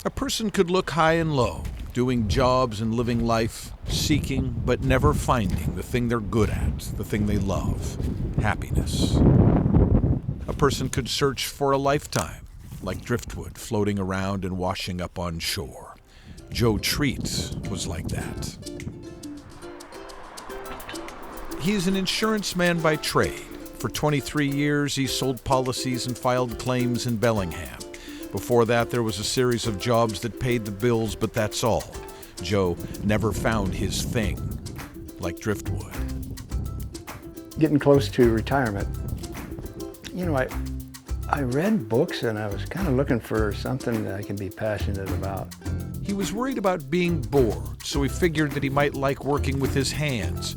A person could look high and low, doing jobs and living life, seeking but never finding the thing they're good at, the thing they love, happiness. A person could search for a lifetime, like driftwood floating around and washing up on shore. Joe Treat was like that. He's an insurance man by trade. For 23 years, he sold policies and filed claims in Bellingham. Before that, there was a series of jobs that paid the bills, but that's all. Joe never found his thing, like driftwood. Getting close to retirement, you know, I read books and I was kind of looking for something that I can be passionate about. He was worried about being bored, so he figured that he might like working with his hands,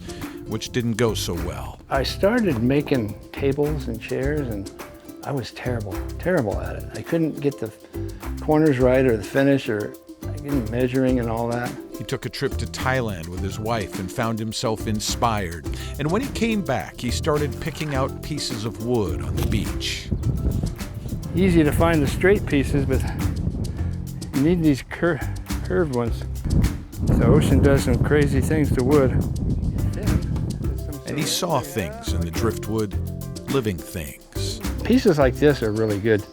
which didn't go so well. I started making tables and chairs, and I was terrible at it. I couldn't get the corners right or the finish, or measuring and all that. He took a trip to Thailand with his wife and found himself inspired. And when he came back, he started picking out pieces of wood on the beach. Easy to find the straight pieces, but you need these curved ones. The ocean does some crazy things to wood. And he saw things in the driftwood, living things. Pieces like this are really good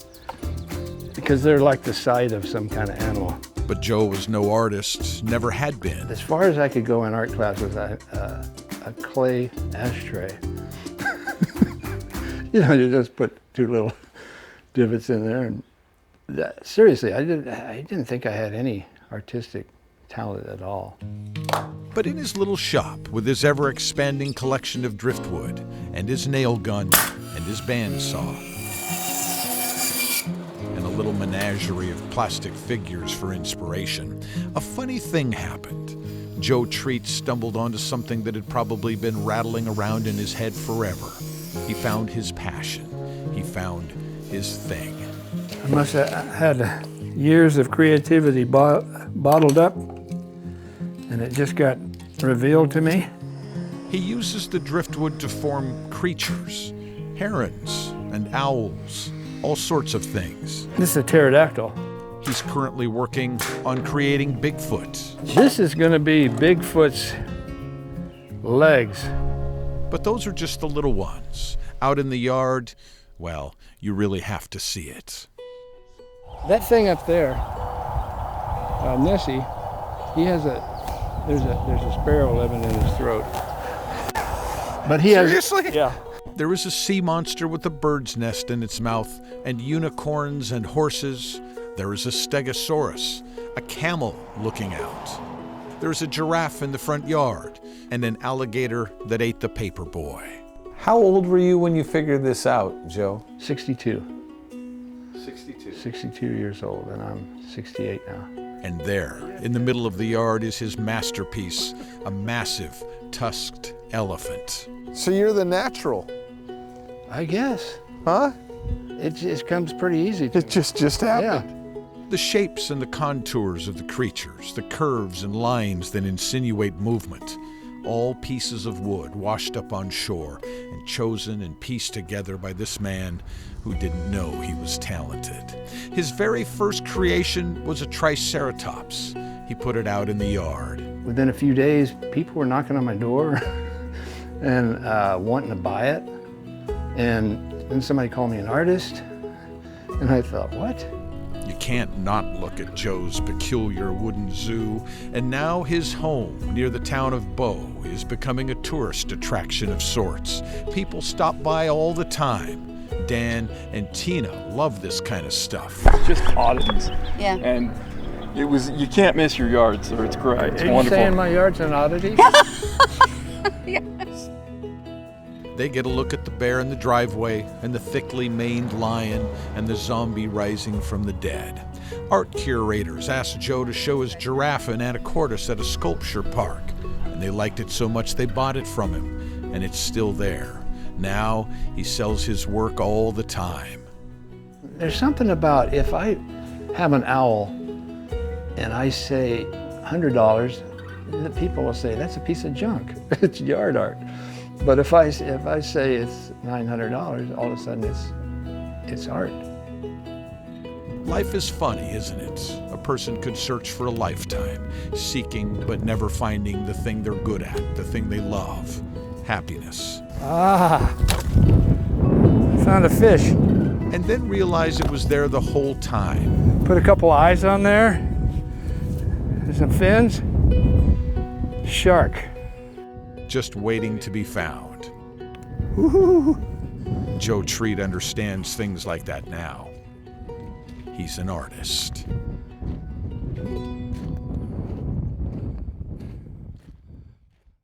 because they're like the side of some kind of animal. But Joe was no artist, never had been. As far as I could go in art class was a clay ashtray. You know, you just put two little divots in there, and seriously, I didn't think I had any artistic talent at all. But in his little shop, with his ever-expanding collection of driftwood, and his nail gun, and his bandsaw, and a little menagerie of plastic figures for inspiration, a funny thing happened. Joe Treat stumbled onto something that had probably been rattling around in his head forever. He found his passion. He found his thing. I must have had years of creativity bottled up, and it just got revealed to me. He uses the driftwood to form creatures, herons and owls, all sorts of things. This is a pterodactyl. He's currently working on creating Bigfoot. This is going to be Bigfoot's legs. But those are just the little ones. Out in the yard, well, you really have to see it. That thing up there, Nessie, he has there's a sparrow living in his throat. But he Seriously? has, yeah. There is a sea monster with a bird's nest in its mouth, and unicorns and horses. There is a stegosaurus, a camel looking out. There's a giraffe in the front yard, and an alligator that ate the paper boy. How old were you when you figured this out, Joe? 62. 62. 62 years old, and I'm 68 now. And there, in the middle of the yard, is his masterpiece, a massive, tusked elephant. So you're the natural. I guess. Huh? It just comes pretty easy to It me. just happened. Yeah. The shapes and the contours of the creatures, the curves and lines that insinuate movement, all pieces of wood washed up on shore and chosen and pieced together by this man who didn't know he was talented. His very first creation was a triceratops. He put it out in the yard. Within a few days, people were knocking on my door and wanting to buy it. And then somebody called me an artist, and I thought, what? You can't not look at Joe's peculiar wooden zoo, and now his home near the town of Bow is becoming a tourist attraction of sorts. People stop by all the time. Dan and Tina love this kind of stuff. It's just oddities. Yeah. And you can't miss your yard, so it's great. It's Are you wonderful. saying my yard's an oddity? Yes. They get a look at the bear in the driveway, and the thickly maned lion, and the zombie rising from the dead. Art curators asked Joe to show his giraffe in Anacortes at a sculpture park, and they liked it so much they bought it from him, and it's still there. Now he sells his work all the time. There's something about if I have an owl and I say $100, the people will say, that's a piece of junk. It's yard art. But if I say it's $900, all of a sudden it's art. Life is funny, isn't it? A person could search for a lifetime, seeking but never finding the thing they're good at, the thing they love, happiness. Ah, found a fish. And then realize it was there the whole time. Put a couple eyes on there. There's some fins. Shark. Just waiting to be found. Woo-hoo. Joe Treat understands things like that now. He's an artist.